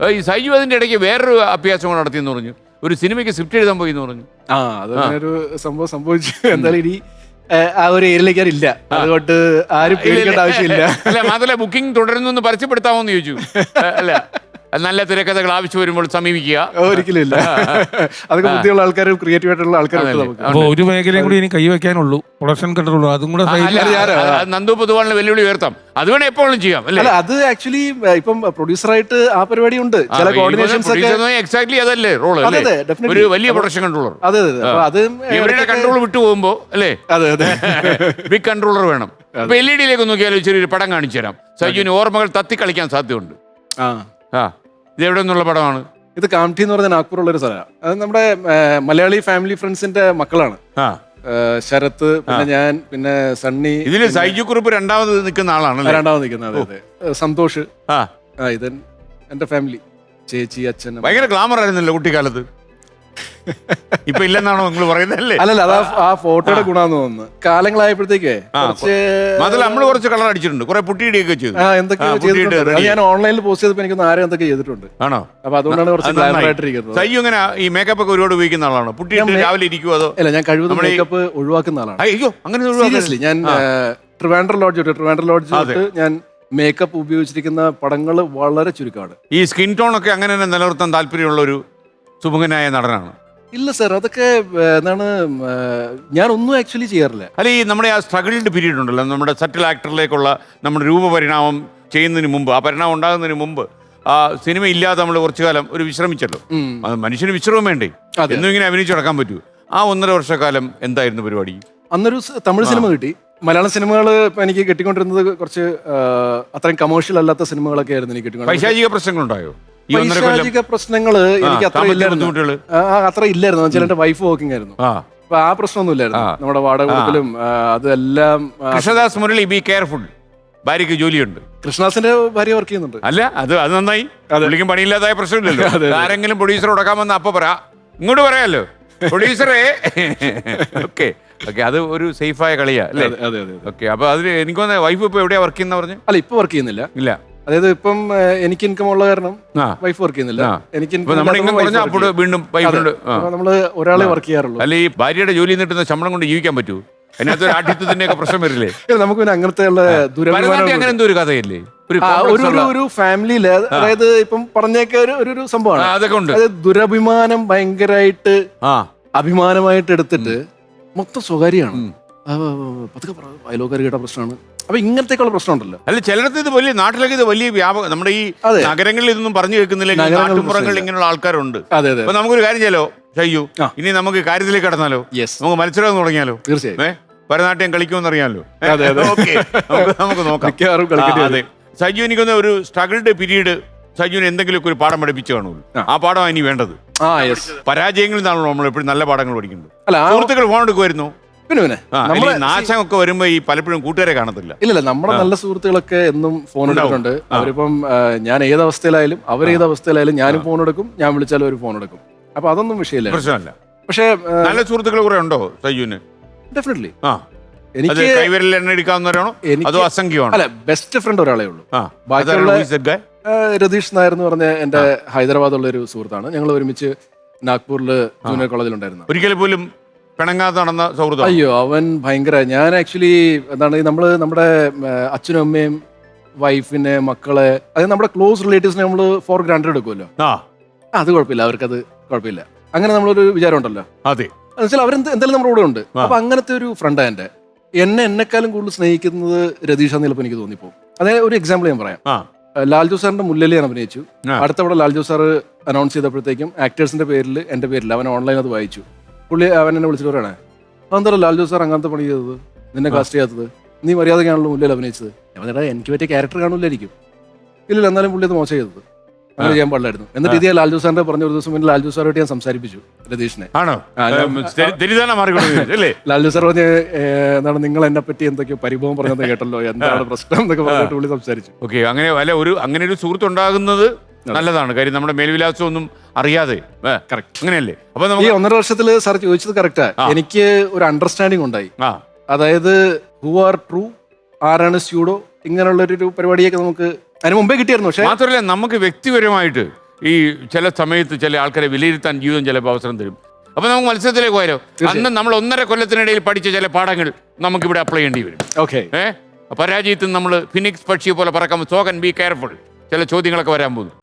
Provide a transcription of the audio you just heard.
ഈ സൈജു അതിന്റെ ഇടയ്ക്ക് വേറൊരു അഭ്യാസം നടത്തിയെന്ന് പറഞ്ഞു. ഒരു സിനിമയ്ക്ക് സ്ക്രിപ്റ്റ് എഴുതാൻ പോയി എന്ന് പറഞ്ഞു. അതൊരു സംഭവം സംഭവിച്ചു. എന്തായാലും ഇനി ആ ഒരു ഏരിയയിലേക്ക് ഇല്ല, അതുകൊണ്ട് ആരും പേടിക്കേണ്ട ആവശ്യമില്ല. അല്ല, മാത്രമല്ല ബുക്കിംഗ് തുടരുന്നു പരസ്യപ്പെടുത്താമോ എന്ന് ചോദിച്ചു. അല്ല, നല്ല തിരക്കഥകൾ ആവശ്യം വരുമ്പോൾ സമീപിക്കുക. ഒരിക്കലും ഇല്ല, അതൊക്കെ ബുദ്ധിയുള്ള ആൾക്കാരും ക്രിയേറ്റീവ് ആയിട്ടുള്ള ആൾക്കാരും. ഒരു മേഖലയും കൂടി ഇനി കൈവയ്ക്കാനുള്ളൂ, പ്രൊഡക്ഷൻ കൺട്രോൾ. അതും കൂടെ നന്ദു പൊതുവാളിന് വെല്ലുവിളി ഉയർത്താം. അത് വേണം എപ്പോഴും ചെയ്യാം. അല്ല, അത് ആക്ച്വലി ഇപ്പം പ്രൊഡ്യൂസറായിട്ട് ആ പരിപാടി ഉണ്ട്. ചില കോർഡിനേഷൻസ് എക്സാക്ട്ലി അതല്ലേ റോള്, ഒരു വലിയ പ്രൊഡക്ഷൻ കൺട്രോളർ. അതെ അതെ, അത് ഇവരുടെ കൺട്രോൾ വിട്ടുപോകുമ്പോ അല്ലേ അതെ അതെ ബിഗ് കൺട്രോളർ വേണം. ഇപ്പൊ LED നോക്കിയാലോ ചെറിയൊരു പടം കാണിച്ചു തരാം. സജുവിന് ഓർമ്മകൾ തത്തി കളിക്കാൻ സാധ്യതയുണ്ട്. ഇത് എവിടെ നിന്നുള്ള പടമാണ്? ഇത് കാംഠി എന്ന് പറഞ്ഞ നാഗ്പൂറുള്ള ഒരു സ്ഥലമാണ്. അത് നമ്മുടെ മലയാളി ഫാമിലി ഫ്രണ്ട്സിന്റെ മക്കളാണ്. ശരത്ത്, പിന്നെ ഞാൻ, പിന്നെ സണ്ണി. ഇതില് സൈജു കുറുപ്പ് രണ്ടാമത് നിൽക്കുന്ന ആളാണ്. രണ്ടാമത് നിൽക്കുന്നത്. അതെ, സന്തോഷ്. ഇത് എന്റെ ഫാമിലി, ചേച്ചി, അച്ഛൻ. ഭയങ്കര ഗ്ലാമർ ആയിരുന്നല്ലോ കുട്ടിക്കാലത്ത്. ഇപ്പൊ ഇല്ലെന്നാണോ നിങ്ങൾ പറയുന്നല്ലേ? അല്ലല്ല, അതാ ആ ഫോട്ടോയുടെ ഗുണാന്ന് തോന്നുന്നു. കാലങ്ങളായപ്പോഴത്തേക്കേ നമ്മള് കുറച്ച് കളർ അടിച്ചിട്ടുണ്ട്, കുറെ പുട്ടിയിടിയൊക്കെ ചെയ്തു. എന്തൊക്കെയോ ചെയ്തിട്ടുണ്ട്. ഞാൻ ഓൺലൈനിൽ പോസ്റ്റ് ചെയ്തപ്പോൾ എനിക്കൊന്ന് ആരും എന്തൊക്കെ ചെയ്തിട്ടുണ്ട്. ആണോ? അപ്പൊ അതുകൊണ്ടാണ് കുറച്ച് ഗ്ലാമർ ആയിട്ടിരിക്കുന്നത്. സയ്യു ഇങ്ങനെ ഈ മേക്കപ്പ് ഒക്കെ ഒരുപാട് ഉപയോഗിക്കുന്ന ആളാണോ? പുട്ടിയിട്ട് രാവിലെ ഇരിക്കുവോ അതോ? അല്ല, ഞാൻ കഴിവതും മേക്കപ്പ് ഒഴിവാക്കുന്ന ആളാണ്. അയ്യോ, അങ്ങനെ സീരിയസ്ലി. ഞാൻ ട്രിവാൻഡ്രം ലോഡ്ജ് ഞാൻ മേക്കപ്പ് ഉപയോഗിച്ചിരിക്കുന്ന പടങ്ങൾ വളരെ ചുരുക്കമാണ്. ഈ സ്കിൻ ടോൺ ഒക്കെ അങ്ങനെ തന്നെ നിലനിർത്താൻ താല്പര്യമുള്ള ഒരു സുമുഖനായ നടനാണ്. ഇല്ല സർ, അതൊക്കെ എന്താണ്, ഞാൻ ഒന്നും ആക്ച്വലി ചെയ്യാറില്ല. അല്ല, ഈ നമ്മുടെ ആ സ്ട്രഗിൾഡ് പീരീഡ് ഉണ്ടല്ലോ, നമ്മുടെ സറ്റിൽ ആക്ടറിലേക്കുള്ള നമ്മുടെ രൂപപരിണാമം ചെയ്യുന്നതിന് മുമ്പ്, ആ പരിണാമം ഉണ്ടാകുന്നതിന് മുമ്പ് ആ സിനിമ ഇല്ലാതെ നമ്മൾ കുറച്ചു കാലം ഒരു വിശ്രമിച്ചല്ലോ. മനുഷ്യന് വിശ്രമം വേണ്ടേ, എന്നും ഇങ്ങനെ അഭിനയിച്ചു നടക്കാൻ പറ്റൂ. ആ 1.5 വർഷക്കാലം എന്തായിരുന്നു പരിപാടി? അന്നൊരു തമിഴ് സിനിമ കിട്ടി. മലയാളം സിനിമകൾ എനിക്ക് കിട്ടിക്കൊണ്ടിരുന്നത് കുറച്ച് അത്രയും കമേഴ്ഷ്യൽ അല്ലാത്ത സിനിമകളൊക്കെ ആയിരുന്നു എനിക്ക് കിട്ടിക്കൊണ്ടിരുന്നത്. പൈശാചിക പ്രശ്നങ്ങളുണ്ടായോ? പൈശാചിക പ്രശ്നങ്ങള് എനിക്ക് അത്ര ഇല്ലായിരുന്നു. വെച്ചാൽ എന്റെ വൈഫ് വർക്കിംഗ് ആയിരുന്നു. അപ്പൊ ആ പ്രശ്നമൊന്നും ഇല്ലായിരുന്നു. നമ്മുടെ വാടക കൊടുക്കലും അതെല്ലാം. കൃഷ്ണദാസ് മുരളി, ബി കെയർഫുൾ, ഭാര്യക്ക് ജോലിയുണ്ട്. കൃഷ്ണദാസിന്റെ ഭാര്യ വർക്ക് ചെയ്യുന്നുണ്ട്. അല്ല, അത് നന്നായി. പുള്ളിക്കും പണിയില്ലാതായ പ്രശ്നമില്ലല്ലോ. ആരെങ്കിലും പ്രൊഡ്യൂസർ ഉടക്കാൻ വന്ന അപ്പൊ പറയാ, ഇങ്ങോട്ട് പറയാലോ പ്രൊഡ്യൂസറെ. ഓക്കെ ഓക്കെ, അത് ഒരു സേഫായ കളിയാ അല്ലേ? ഓക്കെ, അപ്പൊ അതിന് എനിക്കൊന്ന് വൈഫ് ഇപ്പൊ എവിടെയാ വർക്ക് ചെയ്യുന്ന പറഞ്ഞു? അല്ല, ഇപ്പൊ വർക്ക് ചെയ്യുന്നില്ല. ഇല്ല, അതായത് ഇപ്പം എനിക്ക് ഇൻകം ഉള്ള കാരണം വൈഫ് വർക്ക് ചെയ്യുന്നില്ല. എനിക്ക് നമ്മള് ഒരാളെ വർക്ക് ചെയ്യാറുള്ളൂ. അല്ല, ഈ ഭാര്യയുടെ ജോലി കിട്ടുന്ന ശമ്പളം കൊണ്ട് ജീവിക്കാൻ പറ്റൂ? അതിനകത്ത് ഒരു ആഠ്യത്വത്തിന്റെ ഒക്കെ പ്രശ്നം വരില്ലേ? നമുക്ക് പിന്നെ അങ്ങനത്തെ അങ്ങനെ എന്തോ ഒരു കഥയല്ലേ ഒരു ഫാമിലിയില്. അതായത് ഇപ്പം പറഞ്ഞേക്ക ഒരു സംഭവമാണ്. അതൊക്കെ ഉണ്ട്. അതായത് ദുരഭിമാനം ഭയങ്കരമായിട്ട് അഭിമാനമായിട്ട് എടുത്തിട്ട് മൊത്തം സ്വകാര്യമാണ്. അയലോക്കാർ കേട്ട പ്രശ്നമാണ്. അപ്പൊ ഇങ്ങനത്തേക്കുള്ള പ്രശ്നം ഉണ്ടല്ലോ. അല്ല, ചിലടത്ത് ഇത് വലിയ, നാട്ടിലൊക്കെ ഇത് വലിയ വ്യാപകം. നമ്മുടെ ഈ നഗരങ്ങളിൽ ഇതൊന്നും പറഞ്ഞു കേൾക്കുന്നില്ല. നാട്ടുപുറങ്ങളിൽ ഇങ്ങനെയുള്ള ആൾക്കാരുണ്ട്. അപ്പൊ നമുക്കൊരു കാര്യം ചെയ്യാലോ ഷൈജു, ഇനി നമുക്ക് കാര്യത്തിലേക്ക് കടന്നാലോ? നമുക്ക് മത്സരം തുടങ്ങിയാലോ? തീർച്ചയായും. ഭരതനാട്യം കളിക്കുമെന്ന് അറിയാമല്ലോ. നമുക്ക് നോക്കാം. അതെ, സജു എനിക്കൊന്ന് ഒരു സ്ട്രഗിൾഡ് പീരീഡ് സജുവിന് എന്തെങ്കിലുമൊക്കെ ഒരു പാഠം പഠിപ്പിച്ചു കാണുമല്ലോ. ആ പാഠമാണ് ഇനി വേണ്ടത്. പരാജയങ്ങളിൽ നിന്നാണല്ലോ നമ്മൾ എപ്പോഴും നല്ല പാഠങ്ങൾ പഠിക്കുന്നത്. സുഹൃത്തുക്കൾ ഫോൺ എടുക്കുമായിരുന്നു. നാശമൊക്കെ വരുമ്പോ ഈ പലപ്പോഴും കൂട്ടുകാരെ കാണത്തില്ല. ഇല്ല, നമ്മുടെ നല്ല സുഹൃത്തുക്കളൊക്കെ എന്നും ഫോൺ എടുക്കുന്നുണ്ട്. അവരിപ്പം ഞാൻ ഏത് അവസ്ഥയിലായാലും അവരേത് അവസ്ഥയിലായാലും ഞാനും ഫോൺ എടുക്കും. ഞാൻ വിളിച്ചാലും ഒരു ഫോൺ എടുക്കും. അപ്പൊ അതൊന്നും വിഷയമില്ല, പ്രശ്നമല്ല. പക്ഷേ നല്ല സുഹൃത്തുക്കൾ കുറെ ഉണ്ടോ സജുവിന്? ഡെഫിനറ്റ്ലി. എനിക്ക് കൈവിരൽ എണ്ണ എടുക്കാവുന്നവരാണോ? അതോ അസംഖ്യമാണോ? അല്ല, ബെസ്റ്റ് ഫ്രണ്ട് ഒരാളേ ഉള്ളൂ. ബാക്കിയുള്ള രതീഷ് നായർ എന്ന് പറഞ്ഞ എന്റെ ഹൈദരാബാദുള്ള ഒരു സുഹൃത്താണ്. ഞങ്ങൾ ഒരുമിച്ച് നാഗ്പൂരിൽ ജൂനിയർ കോളേജിലുണ്ടായിരുന്നു. ഒരിക്കലും പോലും പിണങ്ങാതെ നടന്ന സൗഹൃദം. അയ്യോ, അവൻ ഭയങ്കര. ഞാൻ ആക്ച്വലി എന്താണ്, നമ്മുടെ അച്ഛനും അമ്മയും വൈഫിനെ മക്കളെ, അതായത് നമ്മുടെ ക്ലോസ് റിലേറ്റീവ്സിനെ നമ്മൾ ഫോർ ഗ്രാൻഡഡ് എടുക്കുമല്ലോ. അത് കുഴപ്പമില്ല, അവർക്കത് കുഴപ്പമില്ല. അങ്ങനെ നമ്മളൊരു വിചാരം ഉണ്ടല്ലോ. അതെ, എന്നുവെച്ചാൽ അവരെന്തായാലും നമ്മുടെ കൂടെ ഉണ്ട്. അപ്പൊ അങ്ങനത്തെ ഒരു ഫ്രണ്ടാ എന്റെ. എന്നെക്കാളും കൂടുതൽ സ്നേഹിക്കുന്നത് രതീഷാന്ന് ചിലപ്പോൾ എനിക്ക് തോന്നിപ്പോ. അതായത് ഒരു എക്സാമ്പിൾ ഞാൻ പറയാം. ലാൽജു സാറിന്റെ മുല്ലലി ഞാൻ അഭിനയിച്ചു. അടുത്തവിടെ ലാൽജു സാർ അനൗൺസ് ചെയ്തപ്പോഴത്തേക്കും ആക്ടേഴ്സിന്റെ പേരിൽ എന്റെ പേരിൽ അവൻ ഓൺലൈൻ അത് വായിച്ചു. പുള്ളി അവൻ എന്നെ വിളിച്ചിട്ട് പറയണേ, അതെന്താ ലാൽജു സാർ അങ്ങനത്തെ പണി ചെയ്തത്, നിന്നെ കാസ്റ്റ് ചെയ്യാത്തത്, നീ മര്യാദക്കാണല്ലോ മുല്ലയിൽ അഭിനയിച്ചത്. ഞാൻ എനിക്ക് പറ്റിയ ക്യാരക്ടർ കാണൂലായിരിക്കും. ഇല്ല, എന്നാലും പുള്ളി അത് മോശം ചെയ്തത്, അങ്ങനെ ചെയ്യാൻ പാടില്ലായിരുന്നു. എന്നിട്ട് ഇതേ ലാൽജു സാറിന്റെ പറഞ്ഞ ഒരു ദിവസം മുന്നേ ലാൽജു സാറായിട്ട് ഞാൻ സംസാരിപ്പിച്ചു രതീഷിനെ. ലാൽജു സാർ പറഞ്ഞ് എന്താണ്, നിങ്ങൾ എന്നെ പറ്റി എന്തൊക്കെയോ പരിഭവം പറഞ്ഞത് കേട്ടല്ലോ, എന്താണ് പ്രശ്നം എന്നൊക്കെ പറഞ്ഞിട്ട് പുള്ളി സംസാരിച്ചു. ഓക്കെ, അങ്ങനെ ഒരു സുഹൃത്ത് ഉണ്ടാകുന്നത് നല്ലതാണ്. കാര്യം നമ്മുടെ മേൽവിലാസം ഒന്നും അറിയാതെ. അങ്ങനെയല്ലേ? അപ്പൊ ഈ 1.5 വർഷത്തില് സാർ ചോദിച്ചത് കറക്റ്റാ. എനിക്ക് ഒരു അണ്ടർസ്റ്റാൻഡിങ് ഉണ്ടായി. അതായത് ഹു ആർ ട്രൂ, ആരാണ് സ്യൂഡോ, ഇങ്ങനെയുള്ള ഒരു പരിപാടിയൊക്കെ നമുക്ക് അതിന് മുമ്പേ കിട്ടിയായിരുന്നു. പക്ഷേ മാത്രമല്ല, നമുക്ക് വ്യക്തിപരമായിട്ട് ഈ ചില സമയത്ത് ചില ആൾക്കാരെ വിലയിരുത്താൻ ജീവിതം ചിലപ്പോൾ അവസരം തരും. അപ്പൊ നമുക്ക് മത്സരത്തിലേക്ക് പോയാലോ? അന്ന് നമ്മൾ 1.5 കൊല്ലത്തിനിടയിൽ പഠിച്ച ചില പാഠങ്ങൾ നമുക്കിവിടെ അപ്ലൈ ചെയ്യേണ്ടി വരും. ഓക്കെ. പരാജയത്തിൽ നമ്മൾ ഫിനിക്സ് പക്ഷിയെ പോലെ പറക്കാൻ, സോ കൻ ബി കെയർഫുൾ. ചില ചോദ്യങ്ങളൊക്കെ വരാൻ പോകുന്നു.